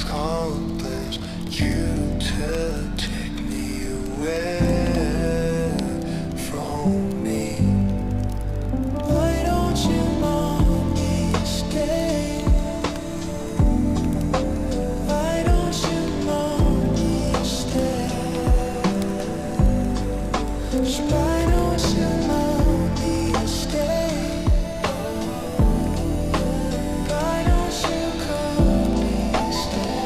accomplish you to take me away from me. Why don't you want me to stay? Why don't you want me to stay? Why don't you want me to stay? Why don't you call me stay?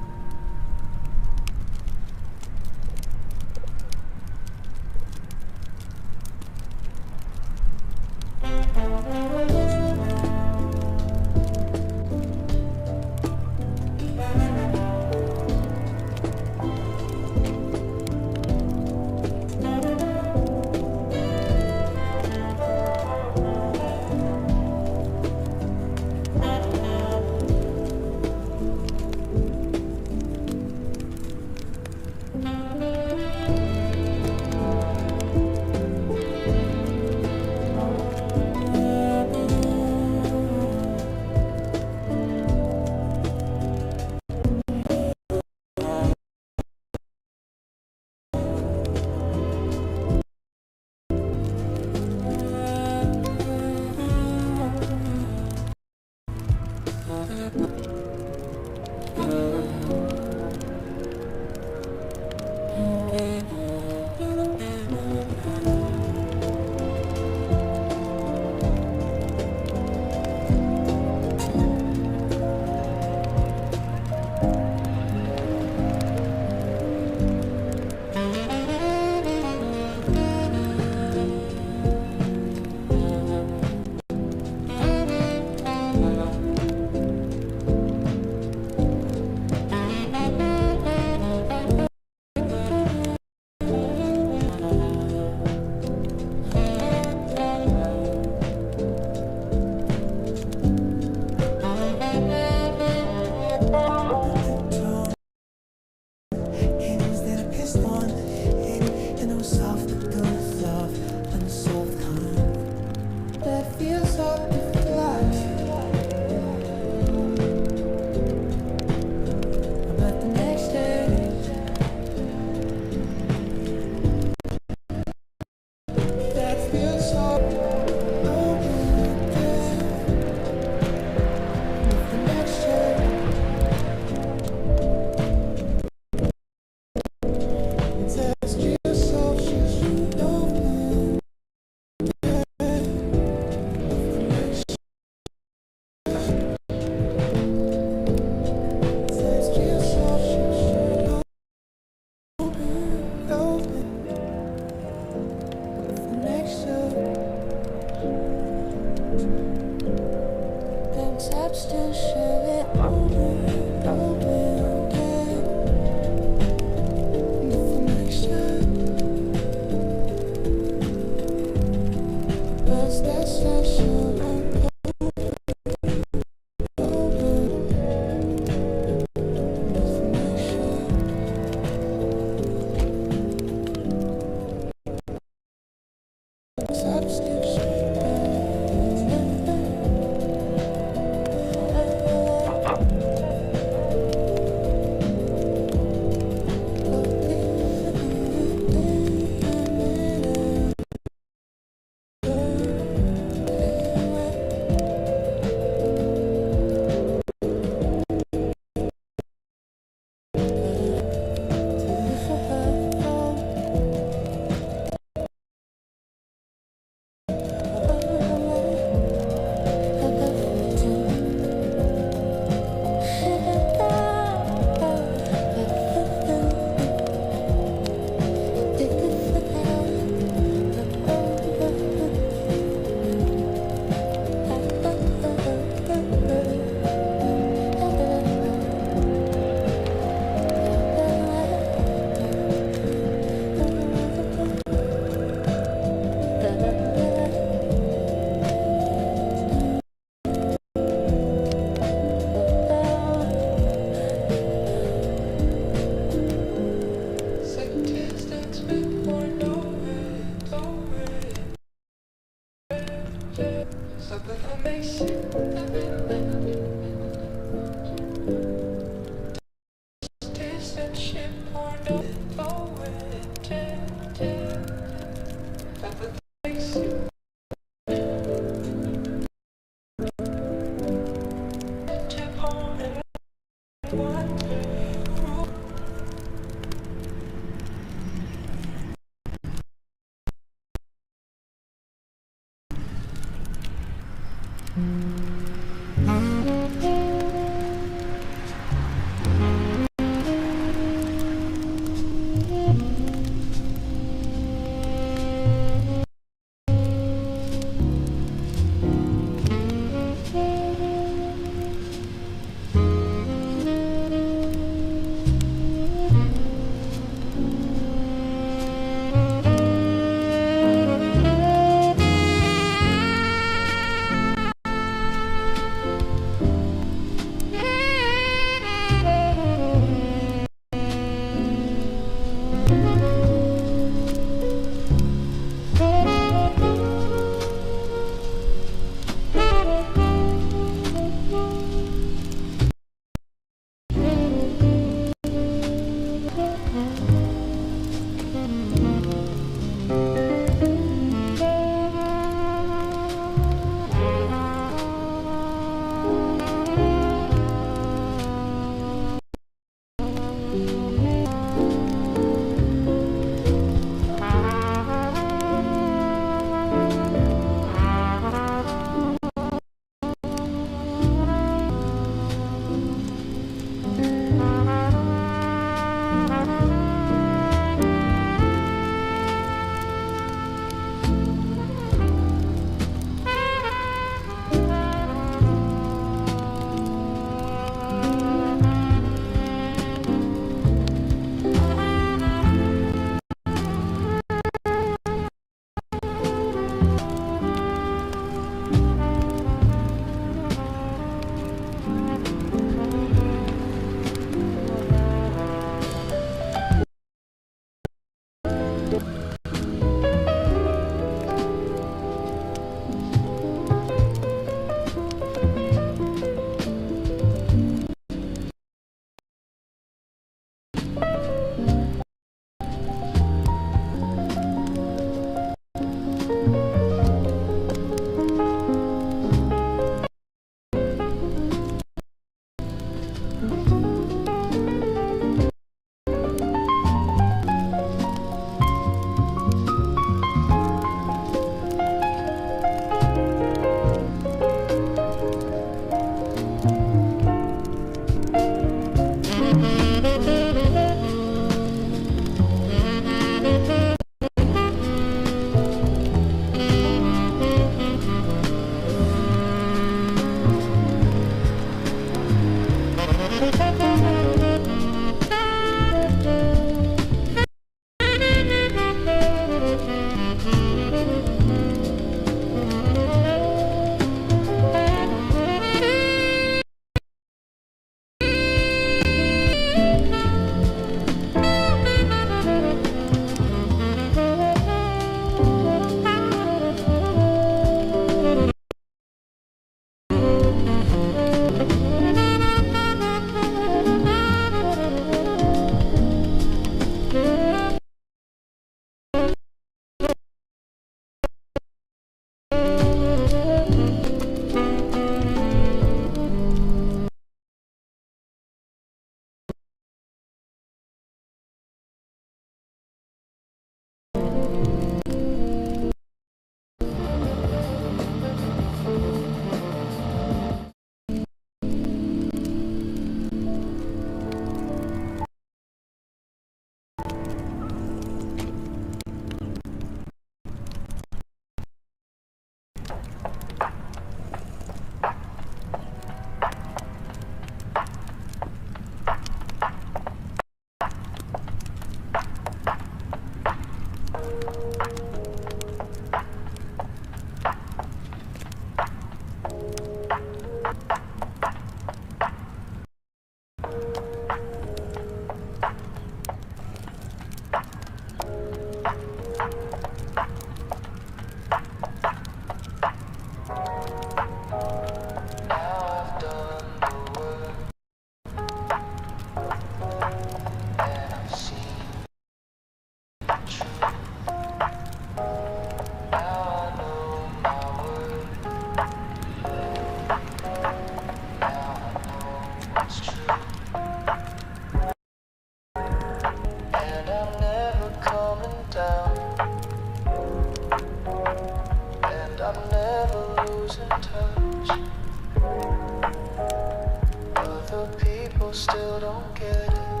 Still don't get it,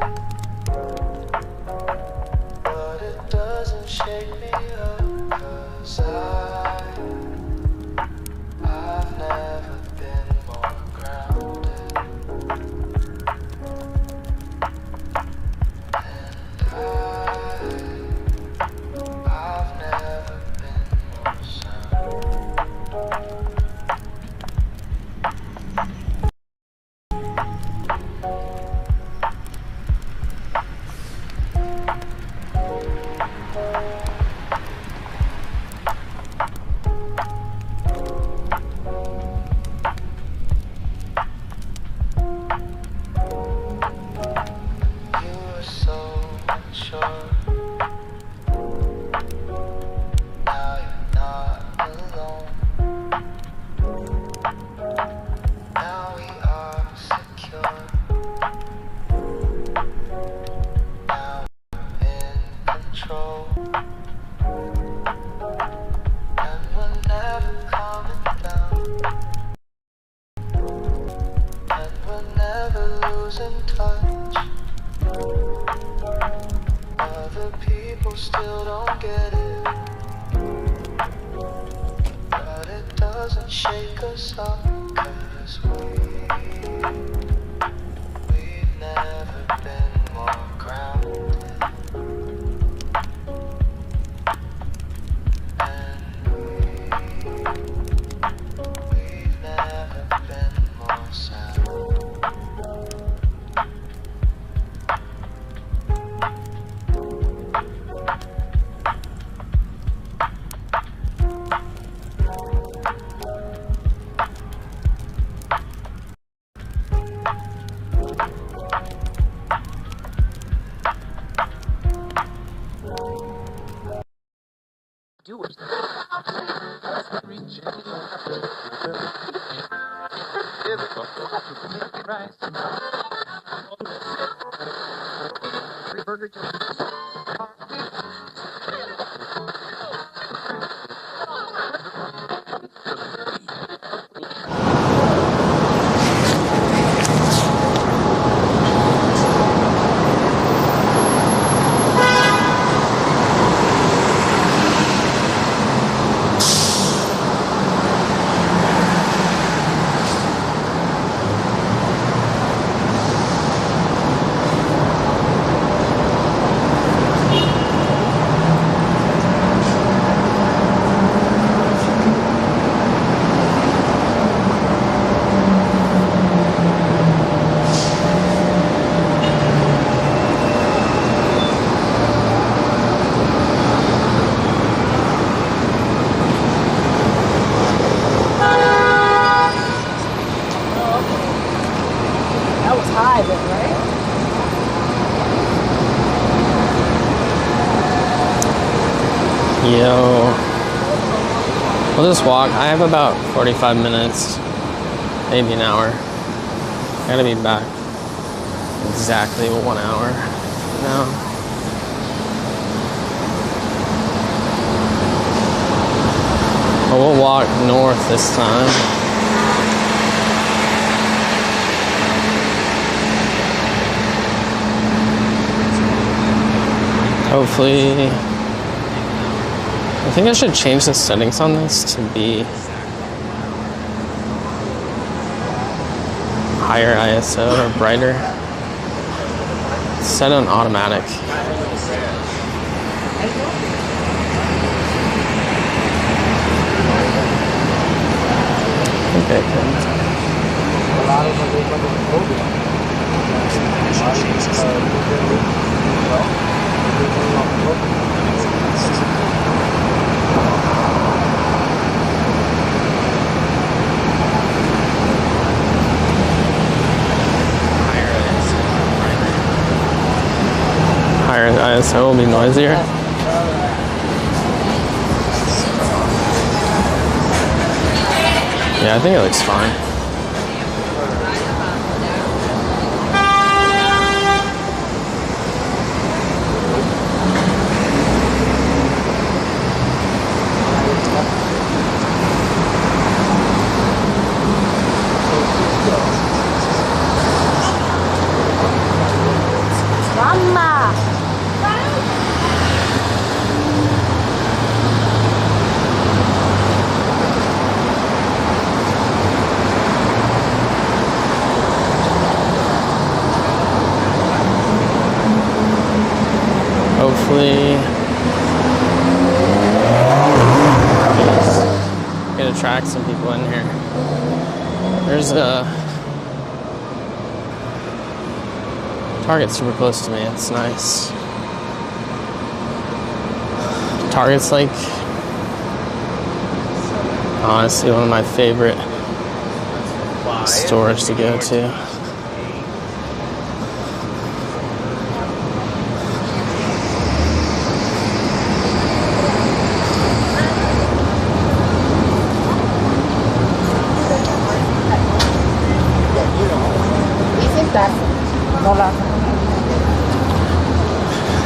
but it doesn't shake me up, 'cause I've never been more grounded, and I've never been more sound. Still don't get it, but it doesn't shake us up, 'cause we've never been more grounded, and we've never been more sound. Do it. high then, right? Yo. We'll just walk. I have about 45 minutes, maybe an hour. I gotta be back exactly 1 hour now. But we'll walk north this time. Hopefully, I think I should change the settings on this to be higher ISO or brighter. Set on automatic. Okay. Higher ISO will be noisier. Yeah, I think it looks fine. Mama! Hopefully, gonna attract some people in here. There's a Target super close to me. It's nice. Target's like honestly one of my favorite stores to go to.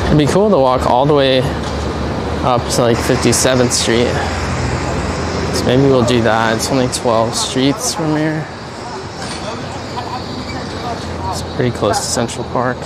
It'd be cool to walk all the way up to like 57th Street. So maybe we'll do that. It's only 12 streets from here. It's pretty close to Central Park.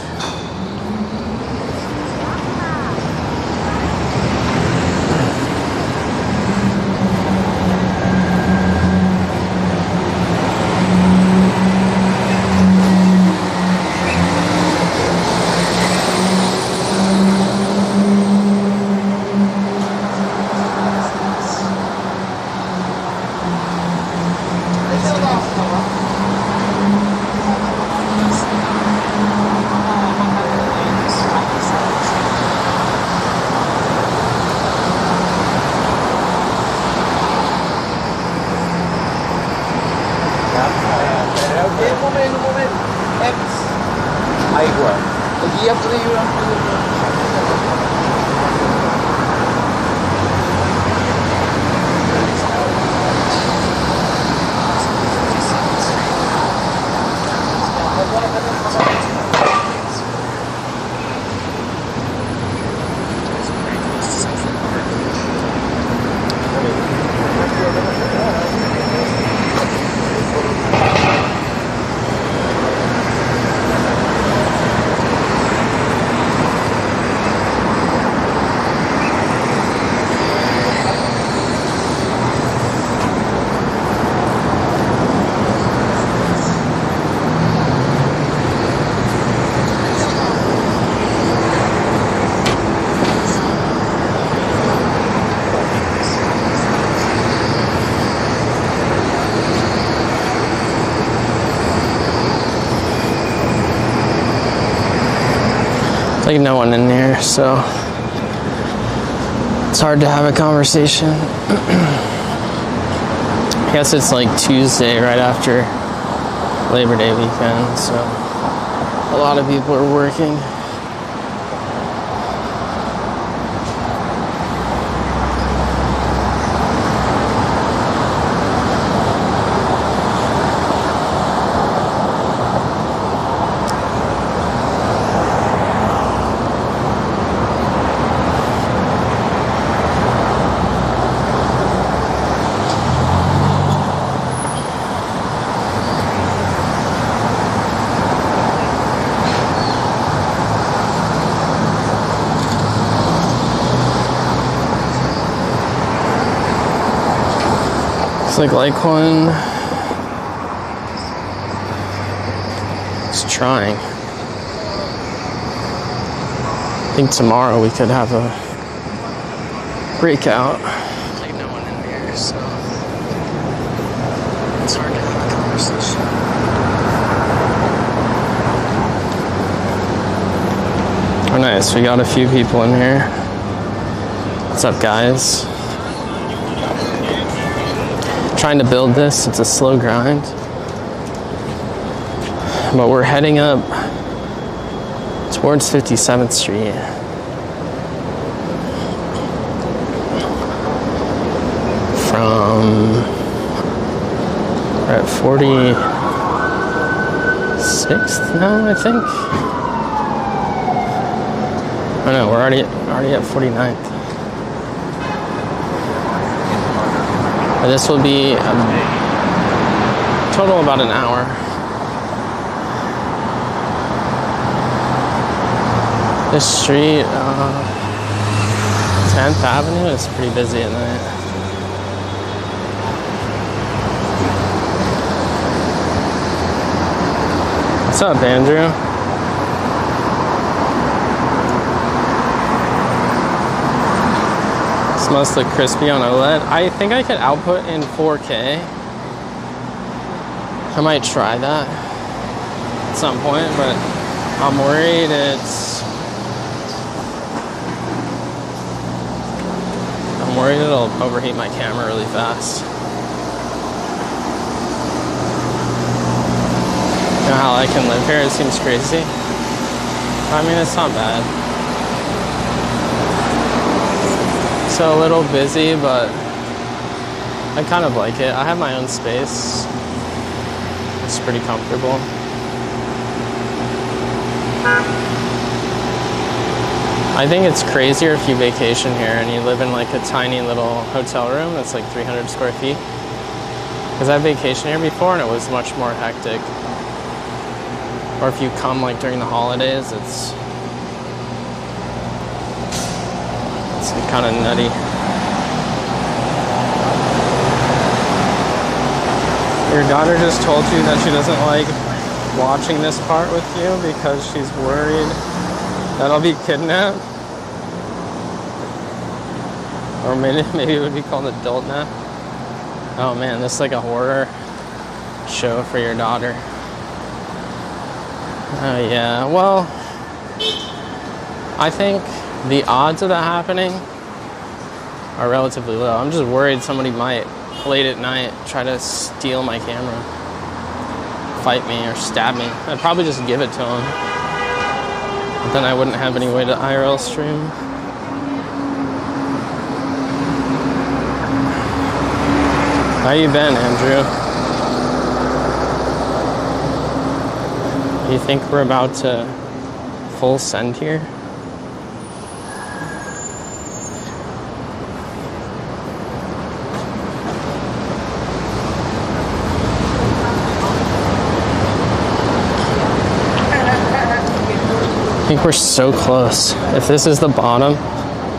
Like no one in here, so it's hard to have a conversation. I guess it's like Tuesday right after Labor Day weekend, so A lot of people are working. Looks like Litecoin is trying. I think tomorrow we could have a breakout. There's like no one in here, so it's hard to have a conversation. Oh, nice. We got a few people in here. What's up, guys? Trying to build this. It's a slow grind, but we're heading up towards 57th Street. We're at 46th now, I think. Oh no, we're already at 49th. This will be total about an hour. This street, 10th Avenue, is pretty busy at night. What's up, Andrew? Must look crispy on OLED. I think I could output in 4K. I might try that at some point, but I'm worried it'll overheat my camera really fast. You know how I can live here? It seems crazy. I mean, it's not bad. So a little busy, but I kind of like it. I have my own space. It's pretty comfortable. I think it's crazier if you vacation here and you live in like a tiny little hotel room that's like 300 square feet. Because I vacationed here before and it was much more hectic. Or if you come like during the holidays, it's kind of nutty. Your daughter just told you that she doesn't like watching this part with you because she's worried that I'll be kidnapped. Or maybe it would be called adult nap. Oh man, this is like a horror show for your daughter. Oh yeah, well, I think the odds of that happening are relatively low. I'm just worried somebody might, late at night, try to steal my camera, fight me or stab me. I'd probably just give it to them. But then I wouldn't have any way to IRL stream. How you been, Andrew? You think we're about to full send here? I think we're so close. If this is the bottom.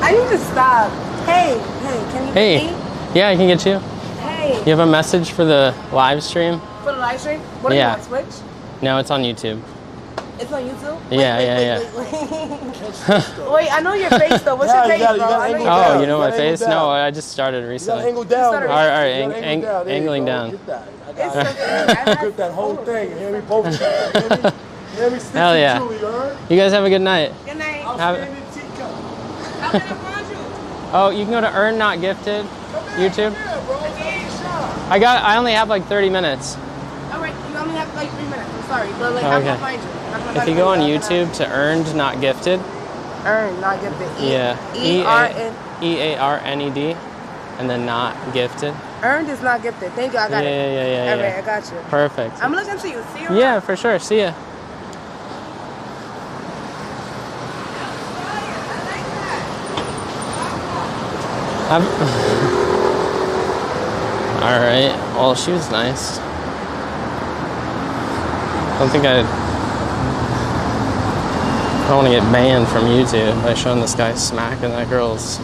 I need to stop. Hey, can you get me? Yeah, I can get you. Hey. You have a message for the live stream? For the live stream? What are you on Twitch? No, it's on YouTube. It's on YouTube? Yeah. Wait, I know your face though. What's your face, bro? Oh, you know my face? No, I just started recently. Angle down. All right, angling down. Get that whole thing. Hear me post. Hear me Hell yeah. You guys have a good night. Good night. How can I find you? Oh, you can go to Earn Not Gifted YouTube. I only have like 30 minutes. All right, you want only have like 3 minutes. I'm sorry, but like I'm gonna find you. If you go on YouTube to Earned Not Gifted. Earned Not Gifted. EARNED, and then Not Gifted. Earned is Not Gifted. Thank you. I got it. Yeah. All right, I got you. Perfect. I'm looking to you. See you. Yeah, for sure. See ya. All right. Well, she was nice. I don't want to get banned from YouTube by showing this guy smacking that girl's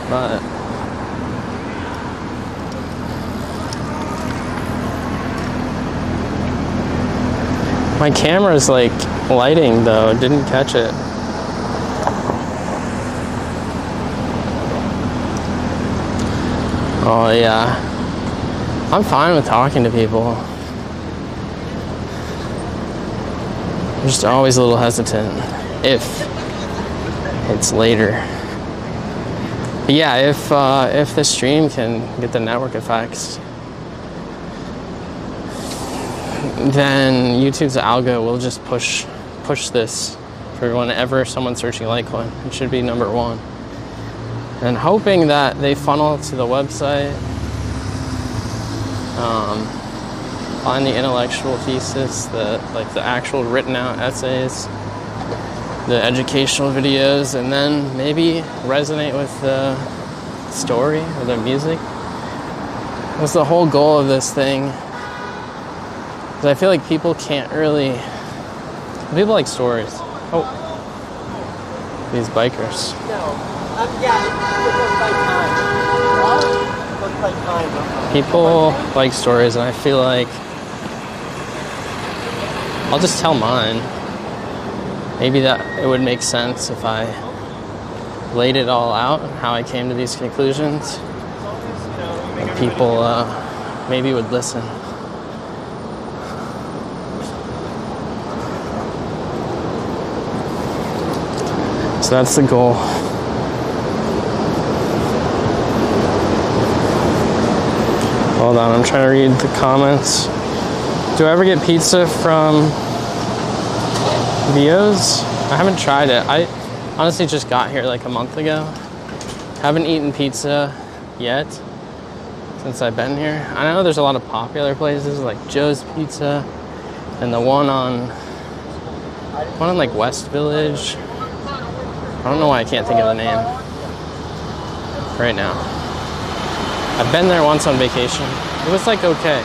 butt. My camera's like lighting though, didn't catch it. Oh yeah. I'm fine with talking to people. I'm just always a little hesitant if it's later. But yeah, if the stream can get the network effects, then YouTube's algo will just push this for whenever someone's searching Litecoin. It should be number 1. And hoping that they funnel to the website, find the intellectual thesis, the actual written out essays, the educational videos, and then maybe resonate with the story or the music. That's the whole goal of this thing. Because I feel like people can't really... People like stories. Oh. These bikers. People like stories, and I feel like I'll just tell mine. Maybe that it would make sense if I laid it all out, how I came to these conclusions. And people maybe would listen. So that's the goal. Hold on, I'm trying to read the comments. Do I ever get pizza from Vio's? I haven't tried it. I honestly just got here like a month ago. Haven't eaten pizza yet since I've been here. I know there's a lot of popular places like Joe's Pizza and the one on like West Village. I don't know why I can't think of the name right now. I've been there once on vacation. It was like okay.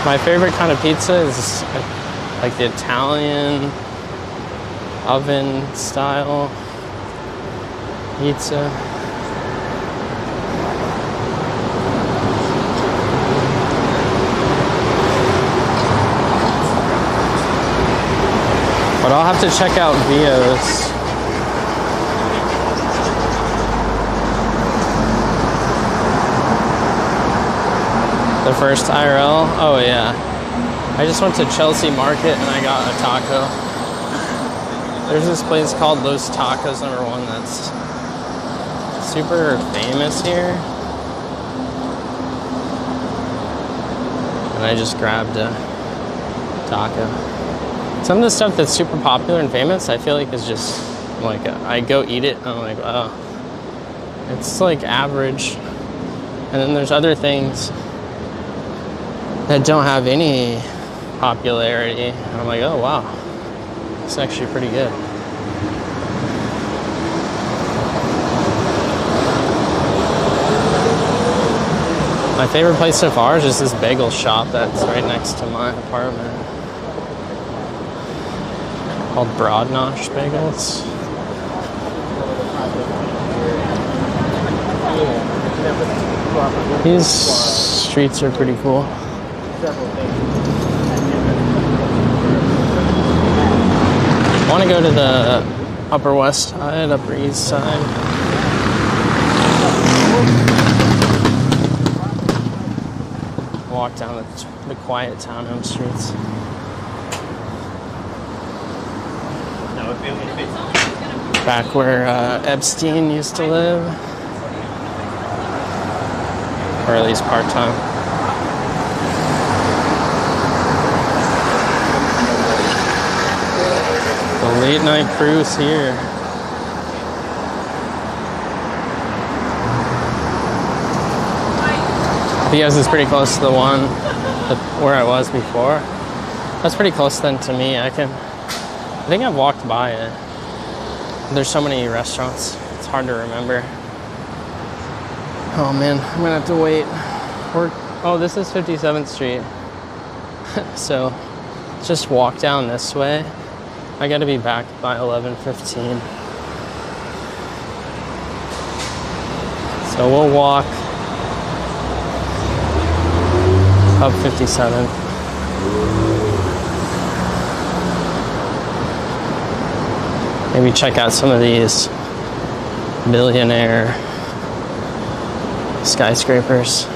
My favorite kind of pizza is like the Italian oven style pizza. But I'll have to check out Vio's. The first IRL? Oh yeah. I just went to Chelsea Market and I got a taco. There's this place called Los Tacos #1 that's super famous here. And I just grabbed a taco. Some of the stuff that's super popular and famous, I feel like is just like, I go eat it and I'm like, oh, it's like average. And then there's other things that don't have any popularity. And I'm like, oh wow, it's actually pretty good. My favorite place so far is just this bagel shop that's right next to my apartment. Called Broadnosh Bagels. These streets are pretty cool. I want to go to the Upper West Side, Upper East Side. Walk down the quiet townhome streets. Back where Epstein used to live. or at least part-time. The late night cruise here. Because it's pretty close to the one where I was before. That's pretty close then to me. I think I've walked by it. There's so many restaurants. It's hard to remember. Oh man, I'm gonna have to wait. Oh, this is 57th Street. So just walk down this way. I gotta be back by 11:15. So we'll walk up 57. Maybe check out some of these billionaire skyscrapers.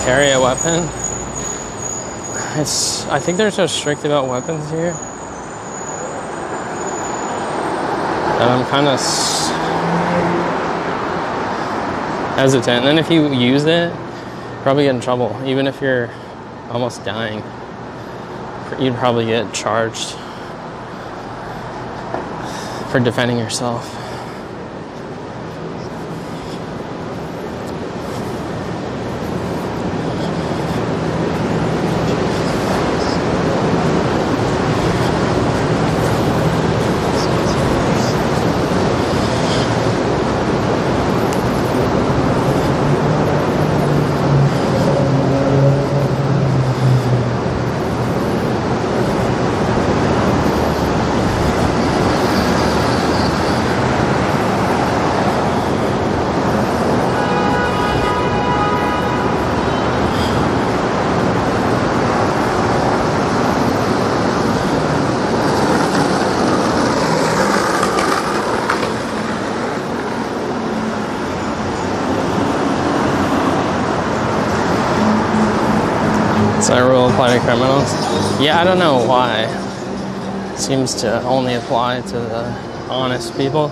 Carry a weapon. I think they're so strict about weapons here that I'm kind of hesitant. And then if you use it, you'll probably get in trouble. Even if you're almost dying, you'd probably get charged for defending yourself. Does that rule apply to criminals? Yeah, I don't know why. It seems to only apply to the honest people.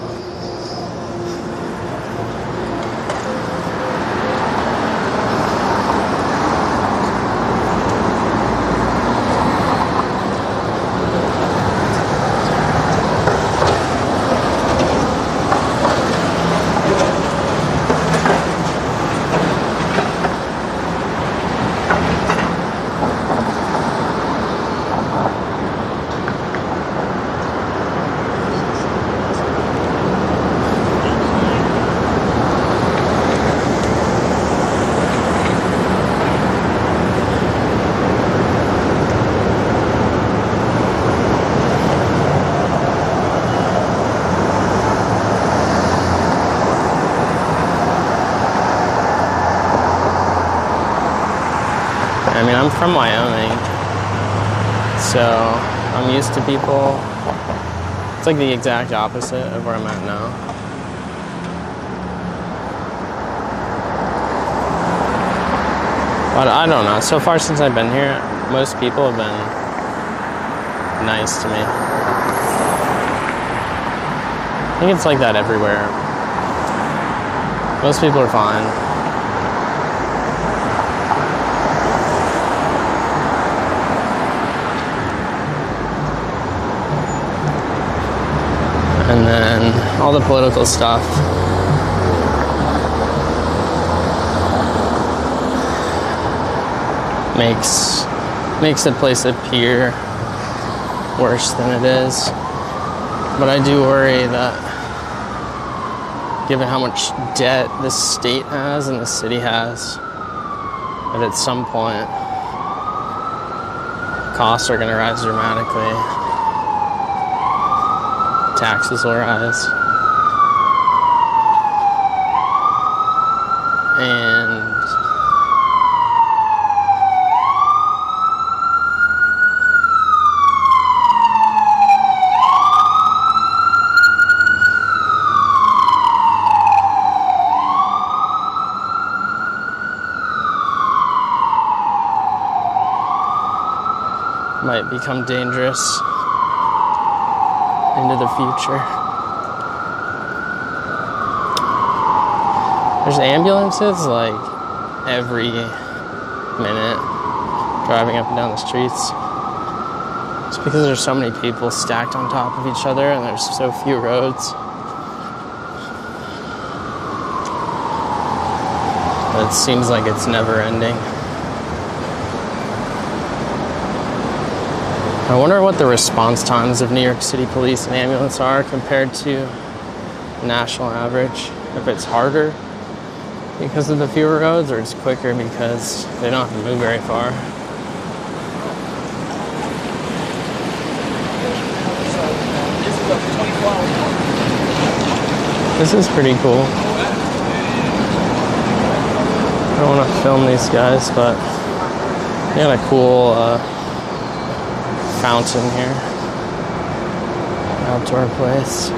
I mean, I'm from Wyoming, so I'm used to people. It's like the exact opposite of where I'm at now. But I don't know. So far since I've been here, most people have been nice to me. I think it's like that everywhere. Most people are fine. And then all the political stuff makes the place appear worse than it is. But I do worry that given how much debt this state has and the city has, that at some point costs are going to rise dramatically. Taxes will rise. might become dangerous into the future. There's ambulances like every minute driving up and down the streets. It's because there's so many people stacked on top of each other and there's so few roads. It seems like it's never ending. I wonder what the response times of New York City police and ambulance are compared to the national average. If it's harder because of the fewer roads, or it's quicker because they don't have to move very far. This is pretty cool. I don't want to film these guys, but they got a cool fountain here. Outdoor place.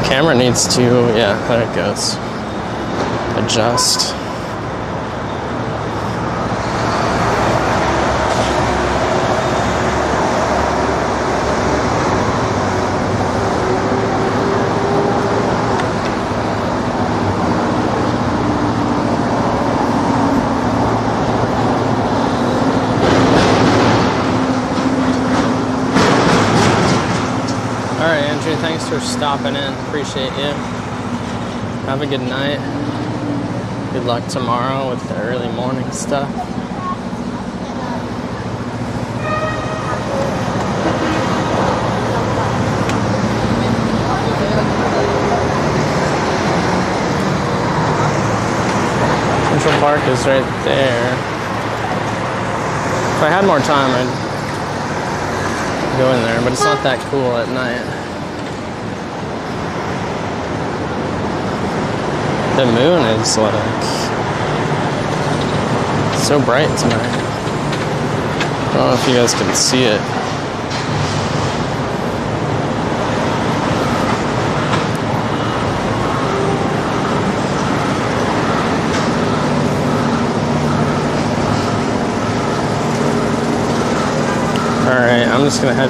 Camera needs to, yeah, there it goes. Adjust. Thanks for stopping in. Appreciate you. Have a good night. Good luck tomorrow with the early morning stuff. Central Park is right there. If I had more time, I'd go in there, but it's not that cool at night. The moon is like so bright tonight. I don't know if you guys can see it. Alright, I'm just gonna head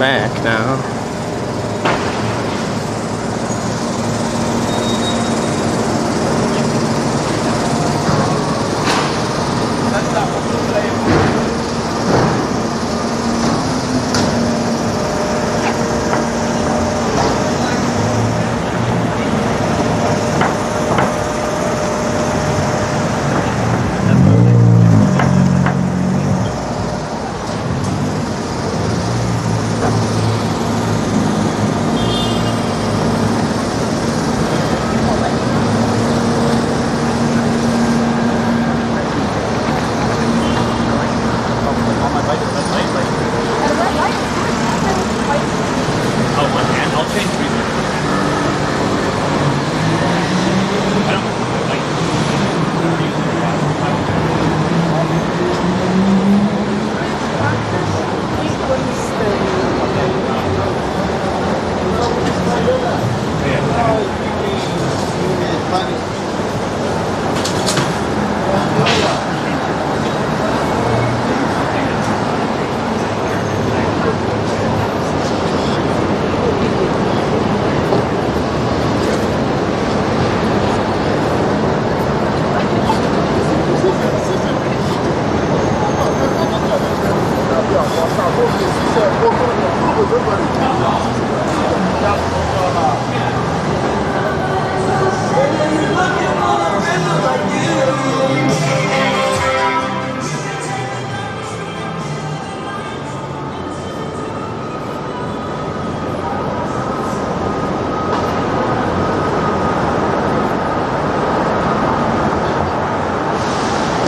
back now.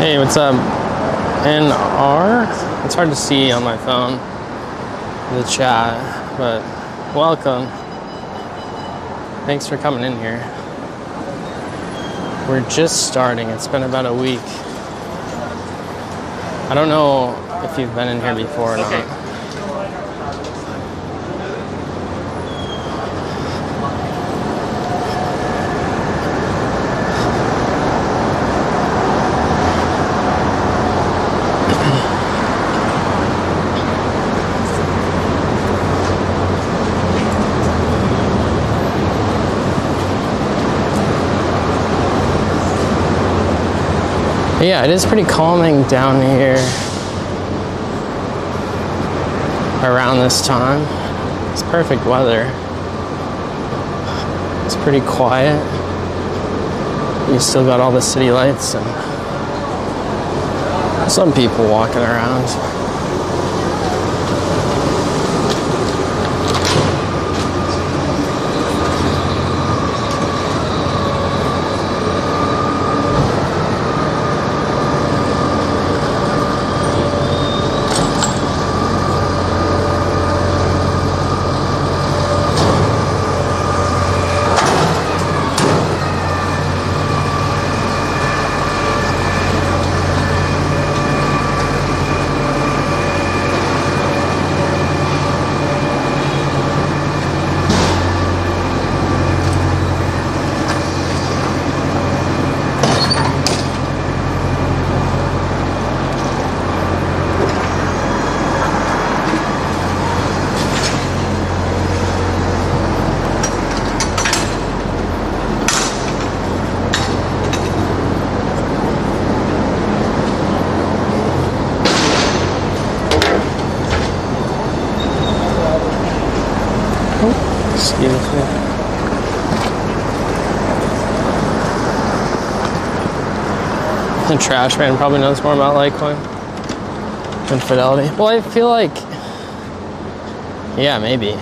Hey, what's up? NR? It's hard to see on my phone, the chat, but welcome. Thanks for coming in here. We're just starting. It's been about a week. I don't know if you've been in here before or not. But yeah, it is pretty calming down here around this time. It's perfect weather. It's pretty quiet. You still got all the city lights and some people walking around. Excuse me. The trash man probably knows more about Litecoin than Fidelity. Well, I feel like, yeah, maybe.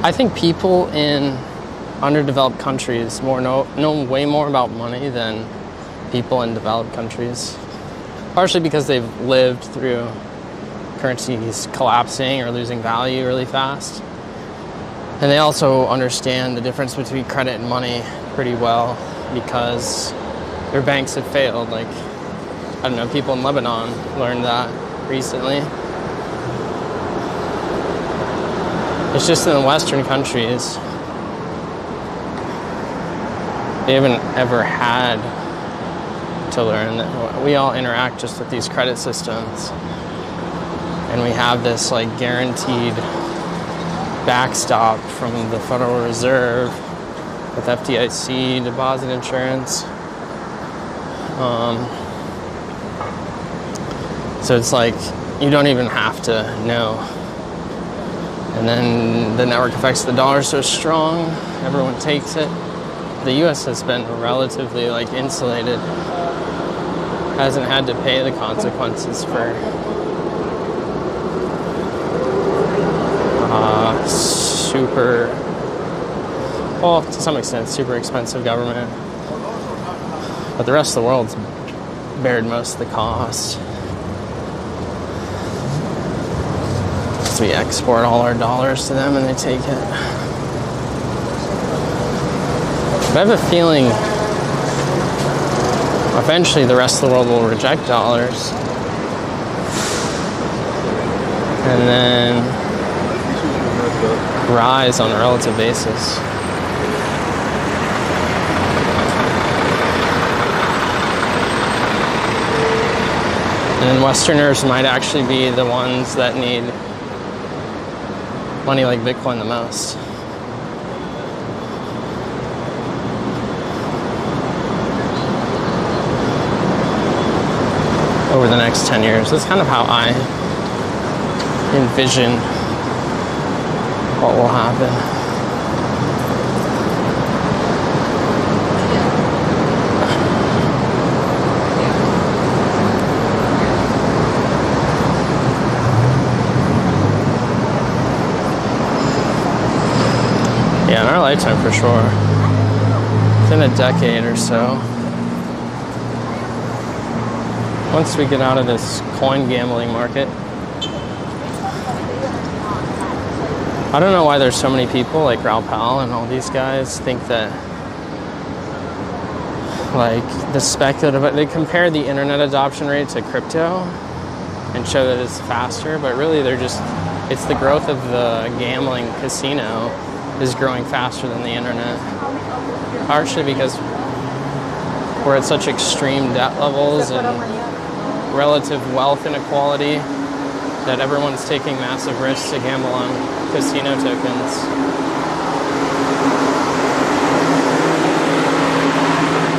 I think people in underdeveloped countries know way more about money than people in developed countries. Partially because they've lived through currencies collapsing or losing value really fast. And they also understand the difference between credit and money pretty well because their banks have failed. Like, I don't know, people in Lebanon learned that recently. It's just in the Western countries, they haven't ever had to learn that we all interact just with these credit systems. And we have this like guaranteed backstop from the Federal Reserve with FDIC deposit insurance. So it's like you don't even have to know. And then the network effects of the dollar is so strong, everyone takes it. The US has been relatively like insulated, hasn't had to pay the consequences for super, well, to some extent, super expensive government. But the rest of the world's bared most of the cost. So we export all our dollars to them and they take it. But I have a feeling eventually the rest of the world will reject dollars. And then rise on a relative basis. And then Westerners might actually be the ones that need money like Bitcoin the most. Over the next 10 years. That's kind of how I envision what will happen. Yeah, in our lifetime for sure. Within a decade or so. Once we get out of this coin gambling market. I don't know why there's so many people like Raoul Pal and all these guys think that like the speculative, they compare the internet adoption rate to crypto and show that it's faster, but really it's the growth of the gambling casino is growing faster than the internet. Partially because we're at such extreme debt levels and relative wealth inequality that everyone's taking massive risks to gamble on casino tokens.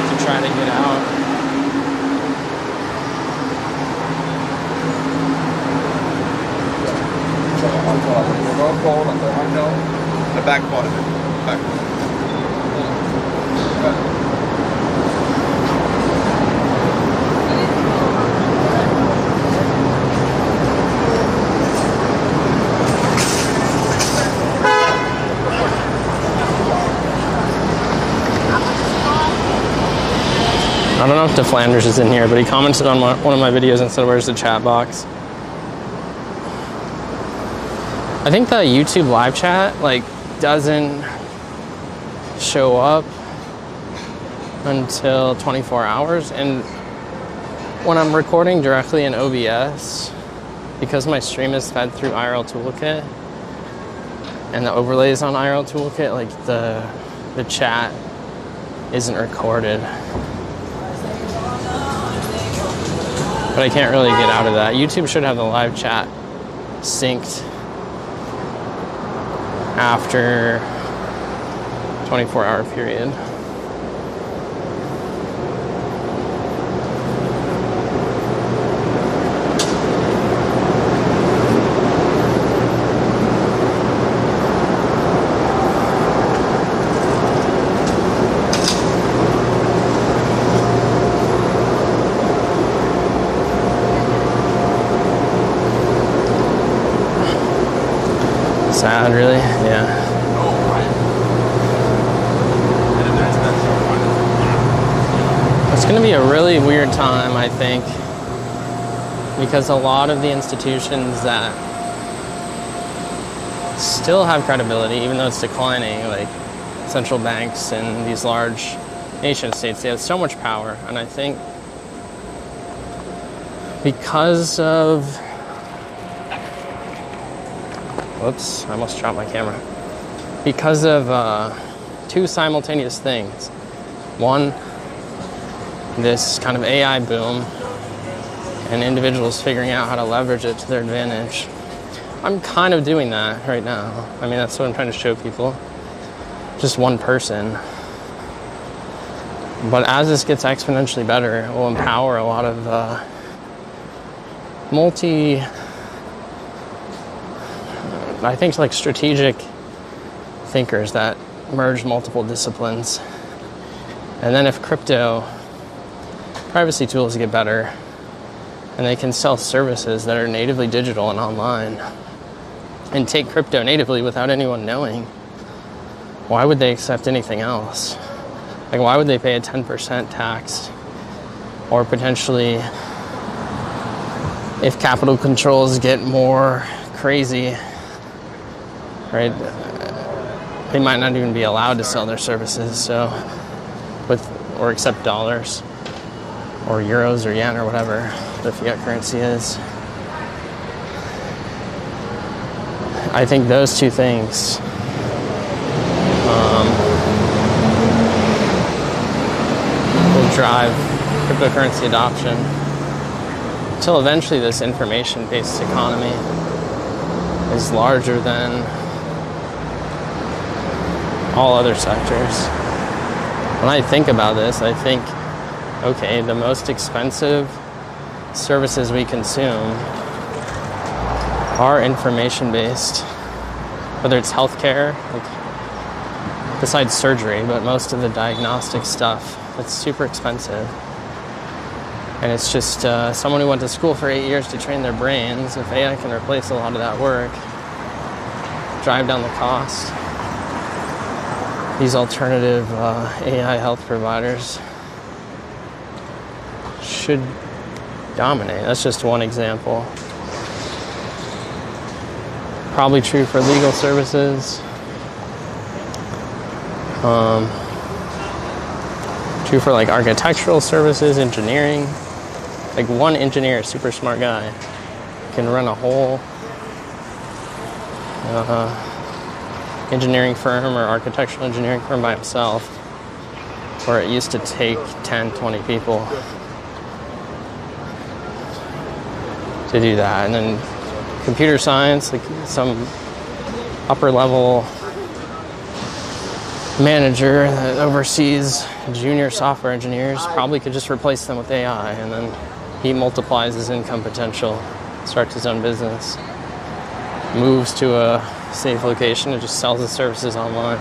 To try to get out. back part of it. Back. I don't know if DeFlanders is in here, but he commented on one of my videos and said, where's the chat box? I think the YouTube live chat, like, doesn't show up until 24 hours. And when I'm recording directly in OBS, because my stream is fed through IRL Toolkit and the overlays on IRL Toolkit, like, the chat isn't recorded. But I can't really get out of that. YouTube should have the live chat synced after 24-hour period. Sad, really? Yeah. It's going to be a really weird time, I think, because a lot of the institutions that still have credibility, even though it's declining, like central banks and these large nation states, they have so much power. And I think because of... Whoops, I almost dropped my camera. Because of two simultaneous things. One, this kind of AI boom and individuals figuring out how to leverage it to their advantage. I'm kind of doing that right now. I mean, that's what I'm trying to show people. Just one person. But as this gets exponentially better, it will empower a lot of I think like strategic thinkers that merge multiple disciplines. And then if crypto privacy tools get better and they can sell services that are natively digital and online and take crypto natively without anyone knowing, why would they accept anything else? Like, why would they pay a 10% tax? Or potentially, if capital controls get more crazy, right, they might not even be allowed to sell their services, so or accept dollars or euros or yen or whatever the fiat currency is. I think those two things will drive cryptocurrency adoption until eventually this information-based economy is larger than all other sectors. When I think about this, I think, okay, the most expensive services we consume are information-based, whether it's healthcare, like besides surgery, but most of the diagnostic stuff, it's super expensive. And it's just someone who went to school for 8 years to train their brains. If AI can replace a lot of that work, drive down the cost, these alternative AI health providers should dominate. That's just one example. Probably true for legal services. True for like architectural services, engineering. Like one engineer, super smart guy, can run a whole engineering firm or architectural engineering firm by himself, where it used to take 10, 20 people to do that. And then computer science, like some upper level manager that oversees junior software engineers probably could just replace them with AI, and then he multiplies his income potential, starts his own business, moves to a safe location. It just sells its services online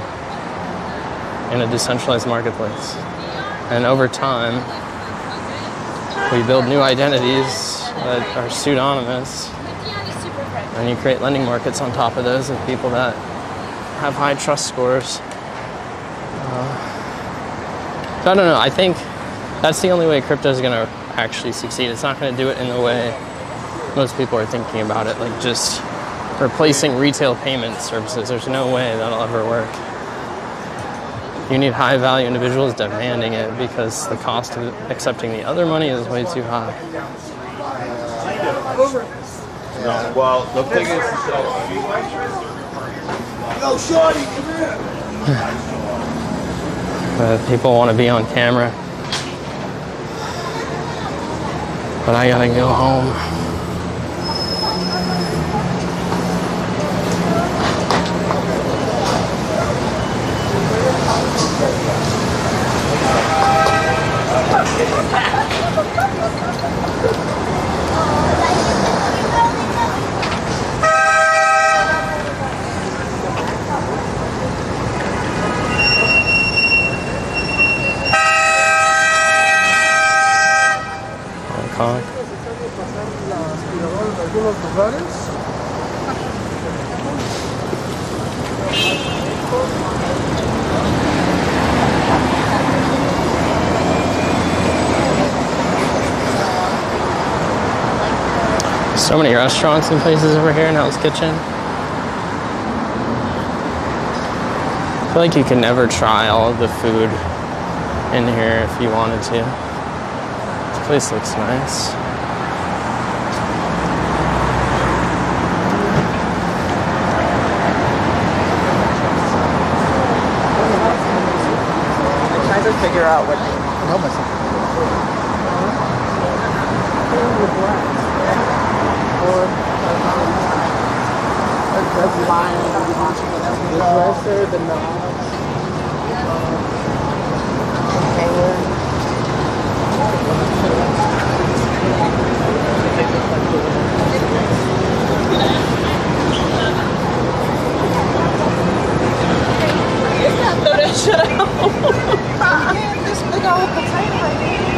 in a decentralized marketplace. And over time, we build new identities that are pseudonymous, and you create lending markets on top of those with people that have high trust scores. So I don't know. I think that's the only way crypto is going to actually succeed. It's not going to do it in the way most people are thinking about it, like just replacing retail payment services. There's no way that'll ever work. You need high value individuals demanding it because the cost of accepting the other money is way too high. No, well, the thing is, yo, shorty, come here. People want to be on camera, but I gotta go home. Algunos lugares. So many restaurants and places over here in Hell's Kitchen. I feel like you can never try all of the food in here if you wanted to. This place looks nice. Figure out what they Help myself. the line, the dresser, the knobs, Throw that shit out. This big old potato right here.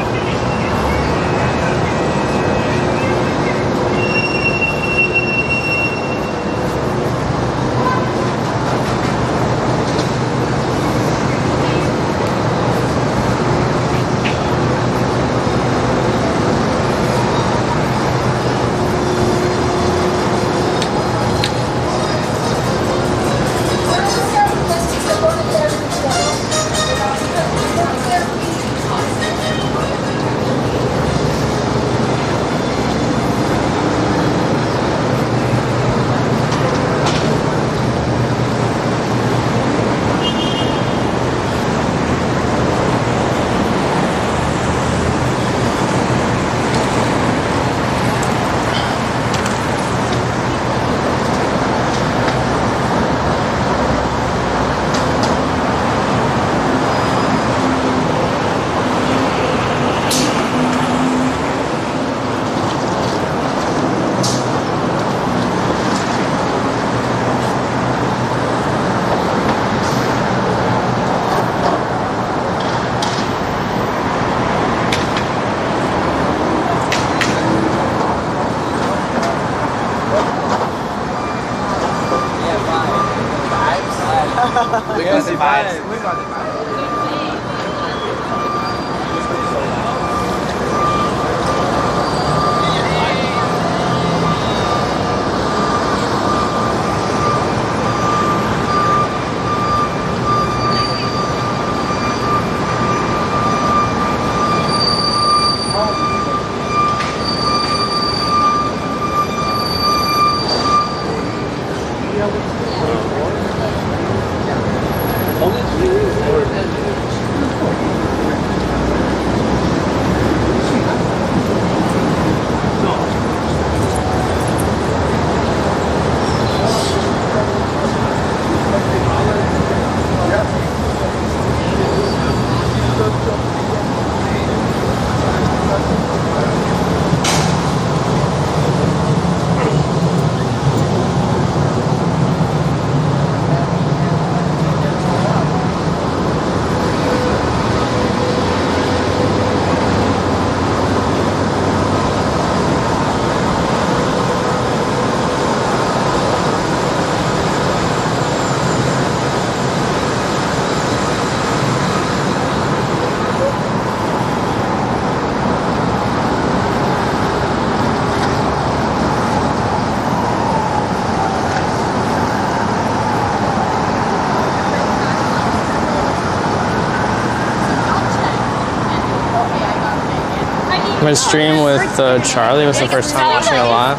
My stream with Charlie was the first time watching it live.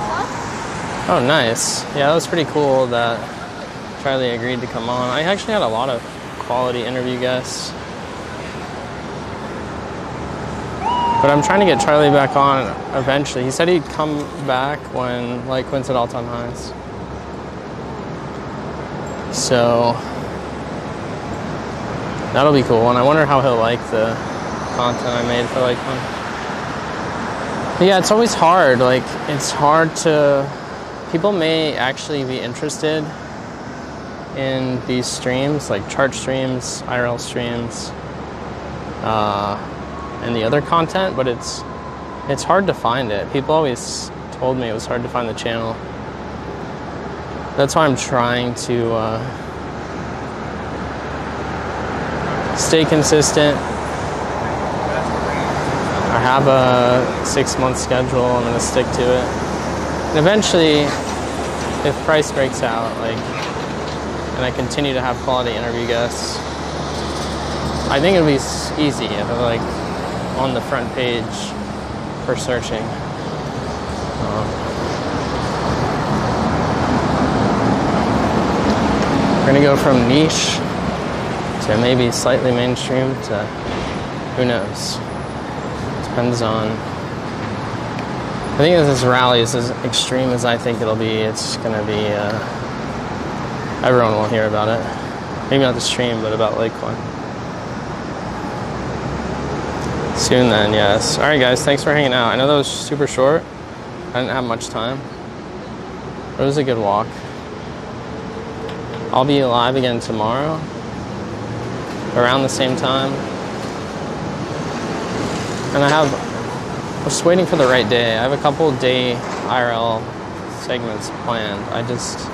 Oh, nice. Yeah, that was pretty cool that Charlie agreed to come on. I actually had a lot of quality interview guests. But I'm trying to get Charlie back on eventually. He said he'd come back when like Quinn's at all-time highs. So that'll be cool. And I wonder how he'll like the content I made for like Quinn. But yeah, it's always hard. Like, it's hard to... People may actually be interested in these streams, like chart streams, IRL streams, and the other content, but it's hard to find it. People always told me it was hard to find the channel. That's why I'm trying to stay consistent. I have a 6-month schedule. I'm going to stick to it. And eventually, if price breaks out, like, and I continue to have quality interview guests, I think it'll be easy if I'm like on the front page for searching. We're gonna go from niche to maybe slightly mainstream to who knows. Depends on. I think if this rally is as extreme as I think it'll be, it's gonna be. Everyone will hear about it. Maybe not the stream, but about Litecoin. Soon then, yes. All right, guys. Thanks for hanging out. I know that was super short. I didn't have much time. But it was a good walk. I'll be live again tomorrow, around the same time. And I'm just waiting for the right day. I have a couple day IRL segments planned. I just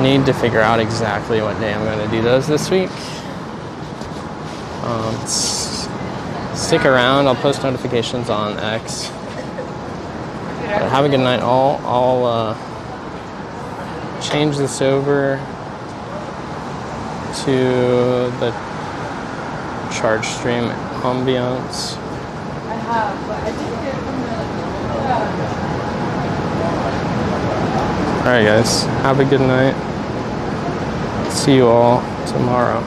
need to figure out exactly what day I'm going to do those this week. Stick around. I'll post notifications on X. But have a good night all. I'll change this over to the charge stream ambiance. I have, but I didn't get Alright guys, have a good night. See you all tomorrow.